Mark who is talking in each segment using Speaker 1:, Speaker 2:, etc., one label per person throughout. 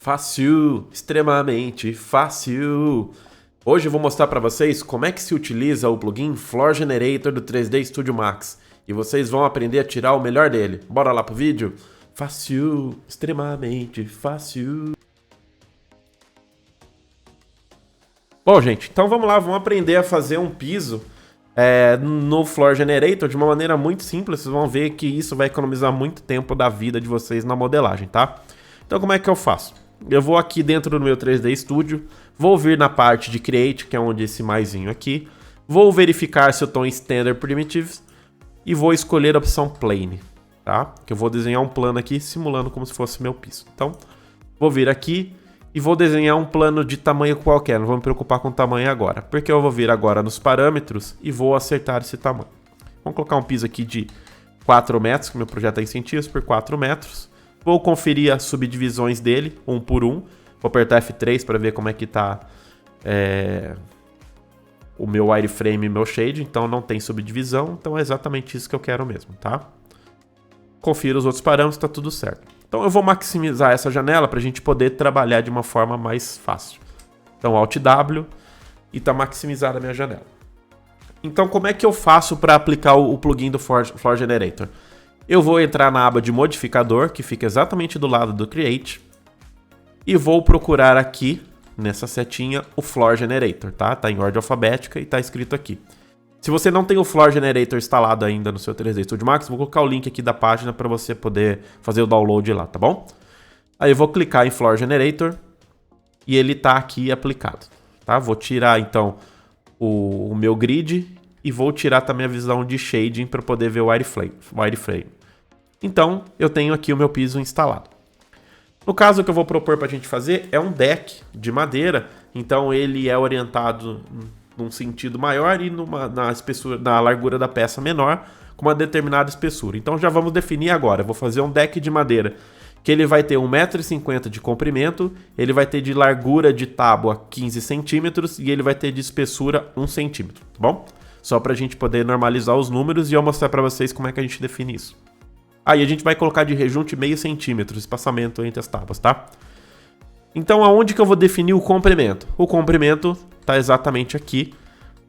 Speaker 1: Fácil, extremamente fácil. Hoje eu vou mostrar para vocês como é que se utiliza o plugin Floor Generator do 3D Studio Max. E vocês vão aprender a tirar o melhor dele. Bora lá pro vídeo? Fácil, extremamente fácil. Bom, gente, então vamos lá, vamos aprender a fazer um piso no Floor Generator de uma maneira muito simples. Vocês vão ver que isso vai economizar muito tempo da vida de vocês na modelagem, tá? Então como é que eu faço? Eu vou aqui dentro do meu 3D Studio, vou vir na parte de Create, que é onde esse maisinho aqui, vou verificar se eu estou em Standard Primitives e vou escolher a opção Plane, tá? Que eu vou desenhar um plano aqui simulando como se fosse meu piso. Então, vou vir aqui e vou desenhar um plano de tamanho qualquer, não vou me preocupar com o tamanho agora, porque eu vou vir agora nos parâmetros e vou acertar esse tamanho. Vamos colocar um piso aqui de 4 metros, que meu projeto é em centímetros por 4 metros. Vou conferir as subdivisões dele, um por um. Vou apertar F3 para ver como é que tá o meu wireframe e meu shade. Então não tem subdivisão, então é exatamente isso que eu quero mesmo, tá? Confiro os outros parâmetros, tá tudo certo. Então eu vou maximizar essa janela para a gente poder trabalhar de uma forma mais fácil. Então Alt W e tá maximizada a minha janela. Então como é que eu faço para aplicar o plugin do Floor Generator? Eu vou entrar na aba de modificador, que fica exatamente do lado do Create, e vou procurar aqui, nessa setinha, o Floor Generator, tá? Tá em ordem alfabética e tá escrito aqui. Se você não tem o Floor Generator instalado ainda no seu 3D Studio Max, vou colocar o link aqui da página para você poder fazer o download lá, tá bom? Aí eu vou clicar em Floor Generator e ele tá aqui aplicado, tá? Vou tirar, então, o meu grid e vou tirar também a visão de shading para poder ver o wireframe. Então, eu tenho aqui o meu piso instalado. No caso, o que eu vou propor para a gente fazer é um deck de madeira. Então, ele é orientado num sentido maior e na largura da peça menor, com uma determinada espessura. Então, já vamos definir agora. Eu vou fazer um deck de madeira que ele vai ter 1,50 m de comprimento, ele vai ter de largura de tábua 15 centímetros e ele vai ter de espessura 1 centímetro, tá bom? Só para a gente poder normalizar os números e eu mostrar para vocês como é que a gente define isso. Aí a gente vai colocar de rejunte 0,5 centímetro, espaçamento entre as tábuas, tá? Então aonde que eu vou definir o comprimento? O comprimento está exatamente aqui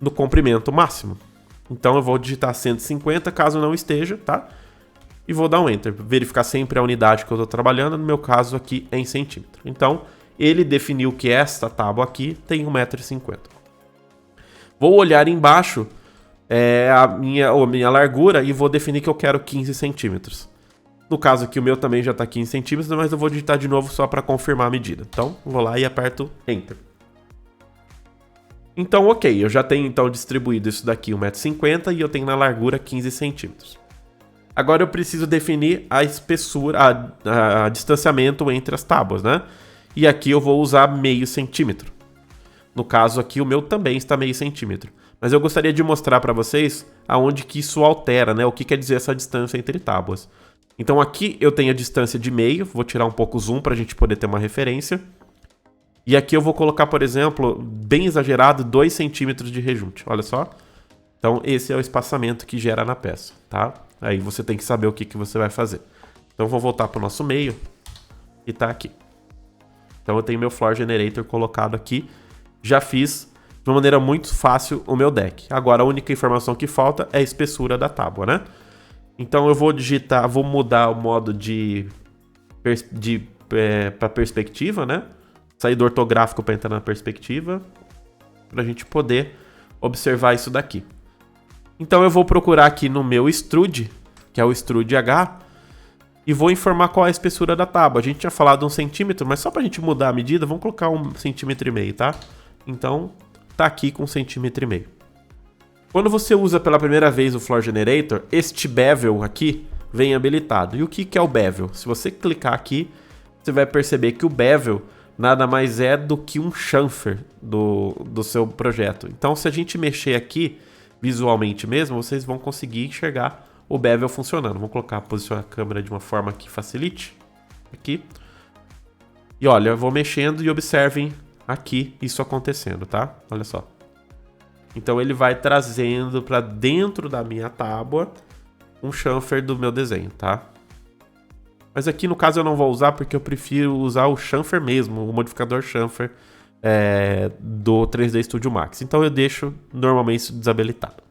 Speaker 1: no comprimento máximo. Então eu vou digitar 150 caso não esteja, tá? E vou dar um Enter, verificar sempre a unidade que eu estou trabalhando, no meu caso aqui é em centímetro. Então ele definiu que esta tábua aqui tem 1,50 m. Vou olhar embaixo a minha largura e vou definir que eu quero 15 centímetros. No caso aqui o meu também já está 15 centímetros, mas eu vou digitar de novo só para confirmar a medida. Então vou lá e aperto Enter. Então ok, eu já tenho então distribuído isso daqui 1,50 m e eu tenho na largura 15 centímetros. Agora eu preciso definir a espessura, a distanciamento entre as tábuas, né? E aqui eu vou usar 0,5 centímetro. No caso aqui o meu também está 0,5 centímetro. Mas eu gostaria de mostrar para vocês aonde que isso altera, né? O que quer dizer essa distância entre tábuas. Então aqui eu tenho a distância de meio, vou tirar um pouco o zoom para a gente poder ter uma referência. E aqui eu vou colocar, por exemplo, bem exagerado, 2 centímetros de rejunte, olha só. Então esse é o espaçamento que gera na peça, tá? Aí você tem que saber o que você vai fazer. Então vou voltar para o nosso meio e tá aqui. Então eu tenho meu Floor Generator colocado aqui. Já fiz de uma maneira muito fácil o meu deck. Agora a única informação que falta é a espessura da tábua, né? Então eu vou digitar, vou mudar o modo para perspectiva, né? Sair do ortográfico para entrar na perspectiva, para a gente poder observar isso daqui. Então eu vou procurar aqui no meu Extrude, que é o Extrude H, e vou informar qual é a espessura da tábua. A gente tinha falado 1 centímetro, mas só para a gente mudar a medida, vamos colocar 1,5 centímetro, tá? Então tá aqui com 1,5 centímetro. Quando você usa pela primeira vez o Floor Generator, este bevel aqui vem habilitado. E o que é o bevel? Se você clicar aqui, você vai perceber que o bevel nada mais é do que um chamfer do seu projeto. Então se a gente mexer aqui, visualmente mesmo, vocês vão conseguir enxergar o bevel funcionando. Vamos posicionar a câmera de uma forma que facilite. Aqui. E olha, eu vou mexendo e observem aqui isso acontecendo, tá? Olha só. Então ele vai trazendo para dentro da minha tábua um chamfer do meu desenho, tá? Mas aqui no caso eu não vou usar porque eu prefiro usar o chamfer mesmo, o modificador chamfer do 3D Studio Max. Então eu deixo normalmente desabilitado.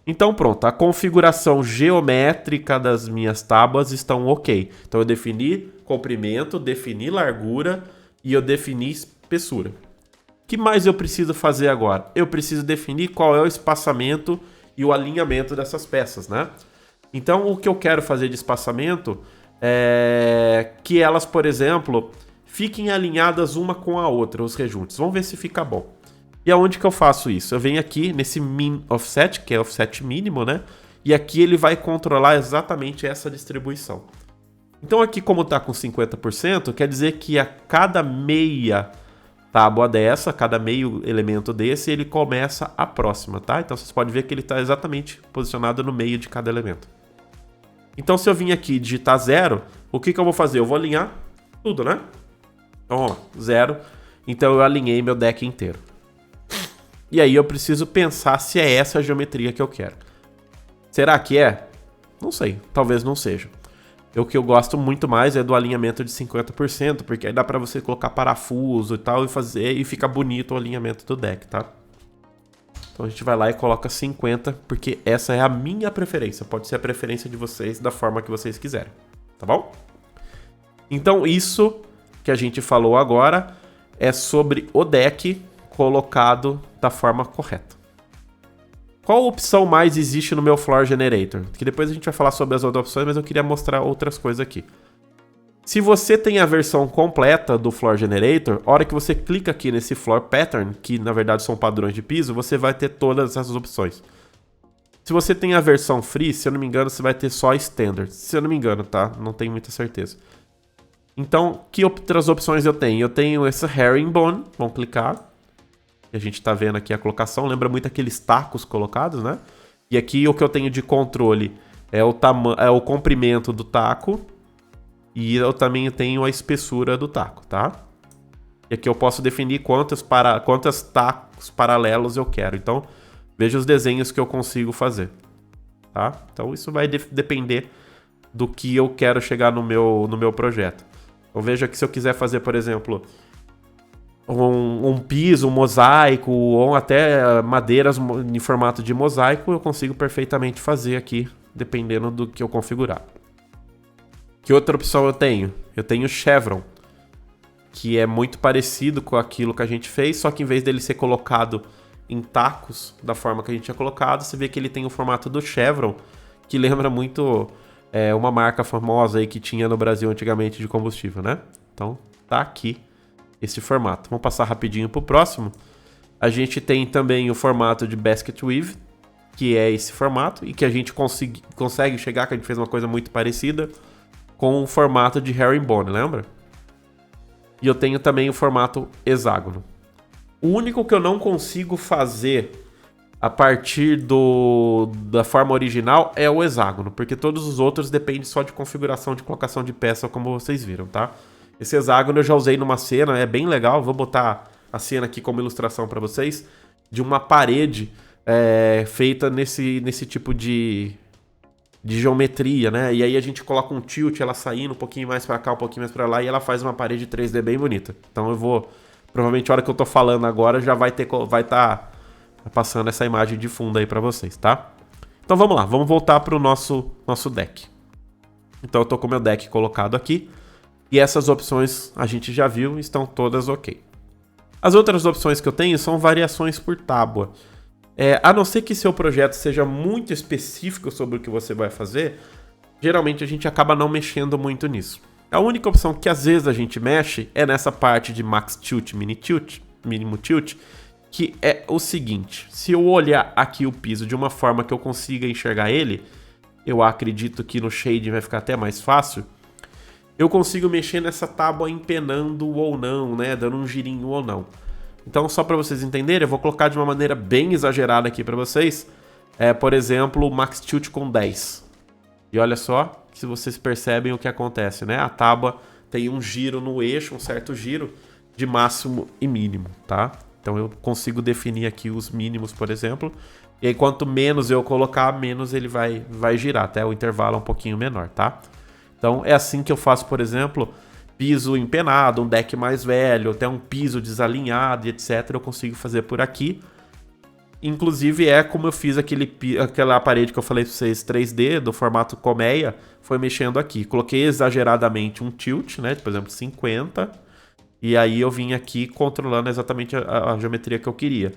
Speaker 1: Então pronto, a configuração geométrica das minhas tábuas estão ok. Então eu defini comprimento, defini largura e eu defini espessura. O que mais eu preciso fazer agora? Eu preciso definir qual é o espaçamento e o alinhamento dessas peças, né? Então o que eu quero fazer de espaçamento é que elas, por exemplo, fiquem alinhadas uma com a outra, os rejuntos. Vamos ver se fica bom. E aonde que eu faço isso? Eu venho aqui nesse min offset, que é offset mínimo, né? E aqui ele vai controlar exatamente essa distribuição. Então aqui, como está com 50%, quer dizer que a cada meia tábua dessa, cada meio elemento desse, ele começa a próxima, tá? Então vocês podem ver que ele está exatamente posicionado no meio de cada elemento. Então se eu vim aqui digitar 0, o que eu vou fazer? Eu vou alinhar tudo, né? Então vamos lá, 0. Então eu alinhei meu deck inteiro. E aí eu preciso pensar se é essa a geometria que eu quero. Será que é? Não sei, talvez não seja. O que eu gosto muito mais é do alinhamento de 50%, porque aí dá pra você colocar parafuso e tal e fica bonito o alinhamento do deck, tá? Então a gente vai lá e coloca 50%, porque essa é a minha preferência. Pode ser a preferência de vocês da forma que vocês quiserem, tá bom? Então isso que a gente falou agora é sobre o deck colocado da forma correta. Qual opção mais existe no meu Floor Generator? Que depois a gente vai falar sobre as outras opções, mas eu queria mostrar outras coisas aqui. Se você tem a versão completa do Floor Generator, a hora que você clica aqui nesse Floor Pattern, que na verdade são padrões de piso, você vai ter todas essas opções. Se você tem a versão Free, se eu não me engano, você vai ter só Standard. Se eu não me engano, tá? Não tenho muita certeza. Então, que outras opções eu tenho? Eu tenho esse Herringbone, vamos clicar. A gente tá vendo aqui a colocação, lembra muito aqueles tacos colocados, né? E aqui o que eu tenho de controle é o comprimento do taco e eu também tenho a espessura do taco, tá? E aqui eu posso definir quantos tacos paralelos eu quero. Então, veja os desenhos que eu consigo fazer, tá? Então isso vai depender do que eu quero chegar no meu projeto. Então veja que se eu quiser fazer, por exemplo, um piso, um mosaico, ou até madeiras em formato de mosaico, eu consigo perfeitamente fazer aqui, dependendo do que eu configurar. Que outra opção eu tenho? Eu tenho Chevron, que é muito parecido com aquilo que a gente fez, só que em vez dele ser colocado em tacos, da forma que a gente tinha colocado, você vê que ele tem o formato do Chevron, que lembra muito uma marca famosa aí que tinha no Brasil antigamente de combustível, né? Então, tá aqui esse formato. Vamos passar rapidinho para o próximo. A gente tem também o formato de Basket Weave, que é esse formato, e que a gente consegue chegar, que a gente fez uma coisa muito parecida, com o formato de Herringbone, lembra? E eu tenho também o formato hexágono. O único que eu não consigo fazer a partir da forma original é o hexágono, porque todos os outros dependem só de configuração de colocação de peça, como vocês viram, tá? Esse hexágono eu já usei numa cena, é bem legal. Vou botar a cena aqui como ilustração para vocês, de uma parede feita nesse tipo de geometria, né? E aí a gente coloca um tilt, ela saindo um pouquinho mais para cá, um pouquinho mais para lá, e ela faz uma parede 3D bem bonita. Então eu vou, provavelmente a hora que eu tô falando agora, já vai estar passando essa imagem de fundo aí para vocês, tá? Então vamos lá, vamos voltar para o nosso deck. Então eu tô com o meu deck colocado aqui. E essas opções a gente já viu, estão todas ok. As outras opções que eu tenho são variações por tábua. A não ser que seu projeto seja muito específico sobre o que você vai fazer, geralmente a gente acaba não mexendo muito nisso. A única opção que às vezes a gente mexe é nessa parte de Max Tilt, Minimum Tilt, que é o seguinte: se eu olhar aqui o piso de uma forma que eu consiga enxergar ele, eu acredito que no shading vai ficar até mais fácil. Eu consigo mexer nessa tábua empenando ou não, né? Dando um girinho ou não. Então, só para vocês entenderem, eu vou colocar de uma maneira bem exagerada aqui para vocês. Por exemplo, o Max Tilt com 10. E olha só, se vocês percebem o que acontece, né? A tábua tem um giro no eixo, um certo giro de máximo e mínimo, tá? Então, eu consigo definir aqui os mínimos, por exemplo. E aí, quanto menos eu colocar, menos ele vai girar. Até o intervalo é um pouquinho menor, tá? Então é assim que eu faço, por exemplo, piso empenado, um deck mais velho, até um piso desalinhado e etc. Eu consigo fazer por aqui. Inclusive é como eu fiz aquela parede que eu falei pra vocês 3D, do formato colmeia, foi mexendo aqui. Coloquei exageradamente um tilt, né, por exemplo 50, e aí eu vim aqui controlando exatamente a geometria que eu queria.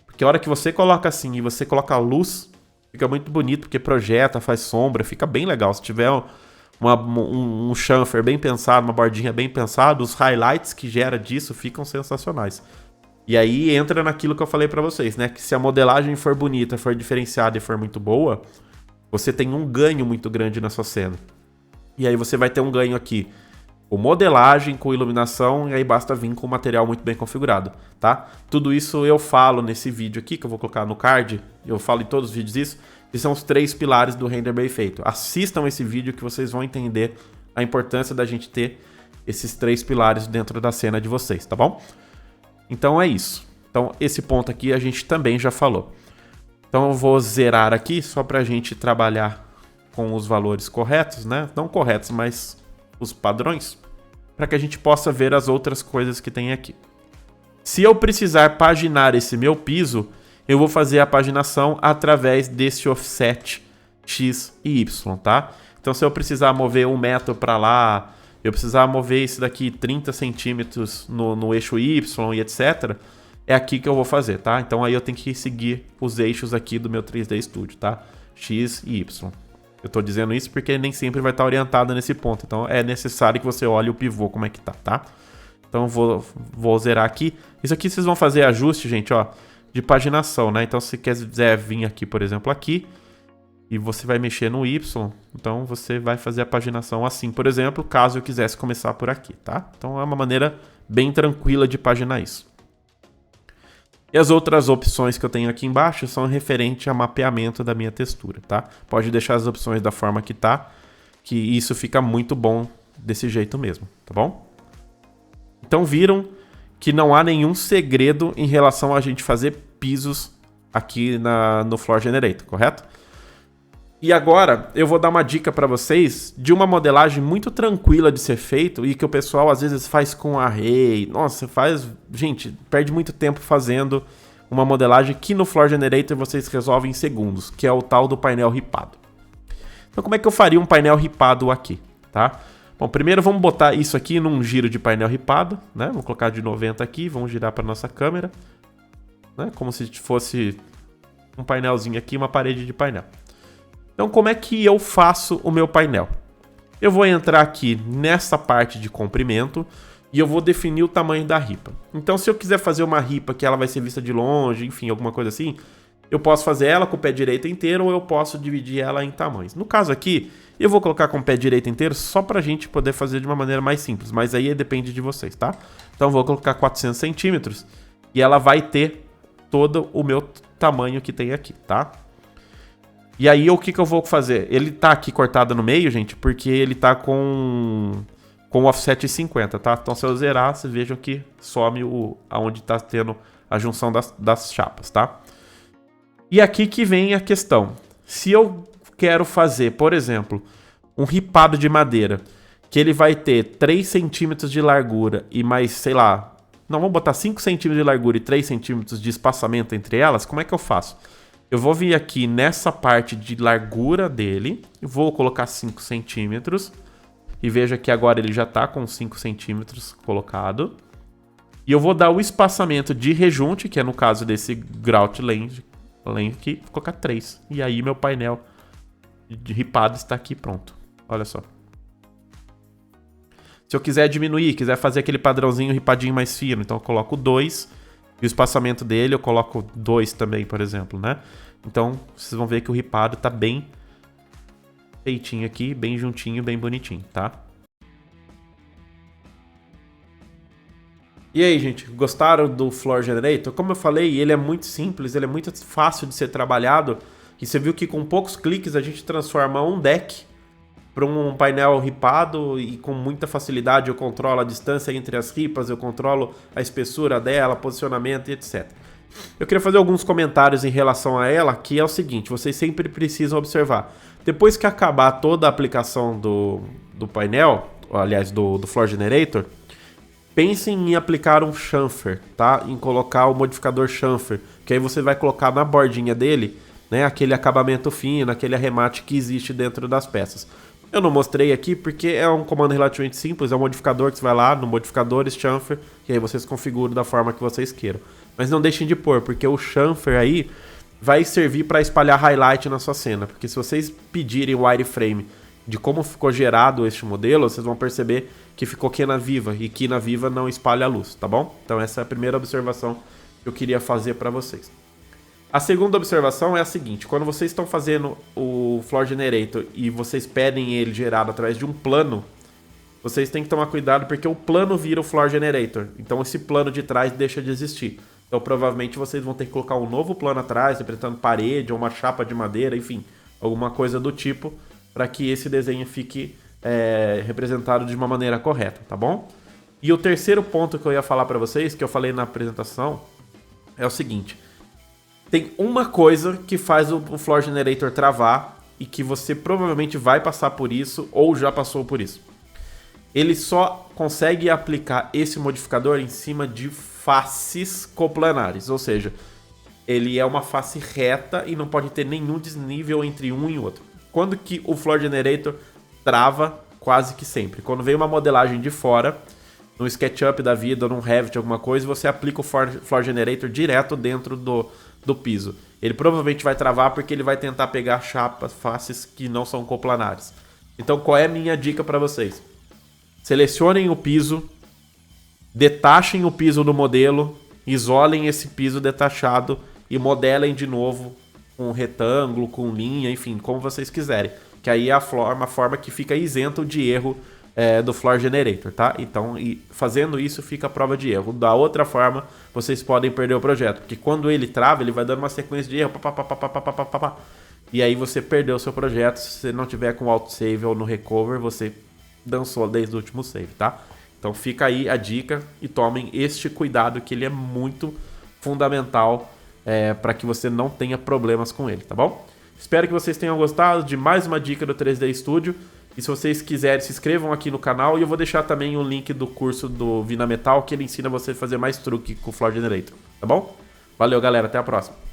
Speaker 1: Porque a hora que você coloca assim e você coloca a luz, fica muito bonito, porque projeta, faz sombra, fica bem legal. Se tiver um chamfer bem pensado, uma bordinha bem pensada, os highlights que gera disso ficam sensacionais. E aí entra naquilo que eu falei pra vocês, né? Que se a modelagem for bonita, for diferenciada e for muito boa, você tem um ganho muito grande na sua cena. E aí você vai ter um ganho aqui com modelagem, com iluminação, e aí basta vir com um material muito bem configurado, tá? Tudo isso eu falo nesse vídeo aqui, que eu vou colocar no card, eu falo em todos os vídeos isso, que são os 3 pilares do render bem feito. Assistam esse vídeo que vocês vão entender a importância da gente ter esses 3 pilares dentro da cena de vocês, tá bom? Então é isso. Então esse ponto aqui a gente também já falou. Então eu vou zerar aqui só para a gente trabalhar com os valores corretos, né? Não corretos, mas os padrões, para que a gente possa ver as outras coisas que tem aqui. Se eu precisar paginar esse meu piso, eu vou fazer a paginação através desse offset X e Y, tá? Então se eu precisar mover 1 metro para lá, eu precisar mover esse daqui 30 centímetros no eixo Y e etc., é aqui que eu vou fazer, tá? Então aí eu tenho que seguir os eixos aqui do meu 3D Studio, tá? X e Y. Eu tô dizendo isso porque nem sempre vai estar orientado nesse ponto. Então é necessário que você olhe o pivô como é que tá, tá? Então eu vou zerar aqui. Isso aqui vocês vão fazer ajuste, gente, ó, de paginação, né? Então se quiser vir aqui, por exemplo, aqui, e você vai mexer no Y, então você vai fazer a paginação assim, por exemplo, caso eu quisesse começar por aqui, tá? Então é uma maneira bem tranquila de paginar isso. E as outras opções que eu tenho aqui embaixo são referente a mapeamento da minha textura, tá? Pode deixar as opções da forma que tá, que isso fica muito bom desse jeito mesmo, tá bom? Então viram que não há nenhum segredo em relação a gente fazer pisos aqui no Floor Generator, correto? E agora eu vou dar uma dica para vocês de uma modelagem muito tranquila de ser feito e que o pessoal às vezes faz com array. Nossa, gente, perde muito tempo fazendo uma modelagem que no Floor Generator vocês resolvem em segundos, que é o tal do painel ripado. Então como é que eu faria um painel ripado aqui, tá? Bom, primeiro vamos botar isso aqui num giro de painel ripado, né? Vou colocar de 90 aqui, vamos girar para nossa câmera, né? Como se fosse um painelzinho aqui, uma parede de painel. Então, como é que eu faço o meu painel? Eu vou entrar aqui nessa parte de comprimento e eu vou definir o tamanho da ripa. Então, se eu quiser fazer uma ripa que ela vai ser vista de longe, enfim, alguma coisa assim, eu posso fazer ela com o pé direito inteiro ou eu posso dividir ela em tamanhos. No caso aqui, eu vou colocar com o pé direito inteiro só para a gente poder fazer de uma maneira mais simples, mas aí depende de vocês, tá? Então, eu vou colocar 400 centímetros e ela vai ter todo o meu tamanho que tem aqui, tá? E aí, o que eu vou fazer? Ele tá aqui cortado no meio, gente, porque ele tá com offset 50, tá? Então, se eu zerar, vocês vejam que some aonde tá tendo a junção das chapas, tá? E aqui que vem a questão. Se eu quero fazer, por exemplo, um ripado de madeira, que ele vai ter 3 centímetros de largura e mais, sei lá... Não, vamos botar 5 centímetros de largura e 3 centímetros de espaçamento entre elas, como é que eu faço? Eu vou vir aqui nessa parte de largura dele, vou colocar 5 centímetros, e veja que agora ele já está com 5 centímetros colocado. E eu vou dar o espaçamento de rejunte, que é no caso desse grout length aqui, vou colocar 3. E aí meu painel de ripado está aqui pronto. Olha só. Se eu quiser diminuir, quiser fazer aquele padrãozinho ripadinho mais fino, então eu coloco 2. E o espaçamento dele eu coloco 2 também, por exemplo, né? Então, vocês vão ver que o ripado tá bem feitinho aqui, bem juntinho, bem bonitinho, tá? E aí, gente, gostaram do Floor Generator? Como eu falei, ele é muito simples, ele é muito fácil de ser trabalhado. E você viu que com poucos cliques a gente transforma um deck para um painel ripado e com muita facilidade eu controlo a distância entre as ripas, eu controlo a espessura dela, posicionamento e etc. Eu queria fazer alguns comentários em relação a ela, que é o seguinte, vocês sempre precisam observar. Depois que acabar toda a aplicação do painel, aliás, do Floor Generator, pensem em aplicar um chamfer, tá? Em colocar o modificador chamfer, que aí você vai colocar na bordinha dele, né, aquele acabamento fino, aquele arremate que existe dentro das peças. Eu não mostrei aqui porque é um comando relativamente simples, é um modificador que você vai lá no modificadores chamfer, e aí vocês configuram da forma que vocês queiram. Mas não deixem de pôr, porque o chamfer aí vai servir para espalhar highlight na sua cena, porque se vocês pedirem o wireframe de como ficou gerado este modelo, vocês vão perceber que ficou quina viva, e quina viva não espalha a luz, tá bom? Então essa é a primeira observação que eu queria fazer para vocês. A segunda observação é a seguinte: quando vocês estão fazendo o Floor Generator e vocês pedem ele gerado através de um plano, vocês têm que tomar cuidado porque o plano vira o Floor Generator. Então esse plano de trás deixa de existir. Então provavelmente vocês vão ter que colocar um novo plano atrás, representando parede ou uma chapa de madeira, enfim, alguma coisa do tipo, para que esse desenho fique representado de uma maneira correta, tá bom? E o terceiro ponto que eu ia falar para vocês, que eu falei na apresentação, é o seguinte: tem uma coisa que faz o Floor Generator travar e que você provavelmente vai passar por isso ou já passou por isso. Ele só consegue aplicar esse modificador em cima de faces coplanares, ou seja, ele é uma face reta e não pode ter nenhum desnível entre um e outro. Quando que o Floor Generator trava? Quase que sempre. Quando vem uma modelagem de fora, no SketchUp da vida ou num Revit, alguma coisa, você aplica o Floor Generator direto dentro do piso. Ele provavelmente vai travar porque ele vai tentar pegar chapas, faces que não são coplanares. Então qual é a minha dica para vocês? Selecionem o piso, detachem o piso do modelo, isolem esse piso detachado e modelem de novo com retângulo, com linha, enfim, como vocês quiserem. Que aí é uma forma que fica isento de erro do Floor Generator, tá? Então, fazendo isso fica a prova de erro. Da outra forma, vocês podem perder o projeto, porque quando ele trava, ele vai dando uma sequência de erro, e aí você perdeu o seu projeto. Se você não tiver com autosave ou no recover, você dançou desde o último save, tá? Então fica aí a dica e tomem este cuidado, que ele é muito fundamental para que você não tenha problemas com ele, tá bom? Espero que vocês tenham gostado de mais uma dica do 3D Studio. E se vocês quiserem, se inscrevam aqui no canal. E eu vou deixar também o link do curso do Vinametal, que ele ensina você a fazer mais truque com o Floor Generator, tá bom? Valeu, galera. Até a próxima.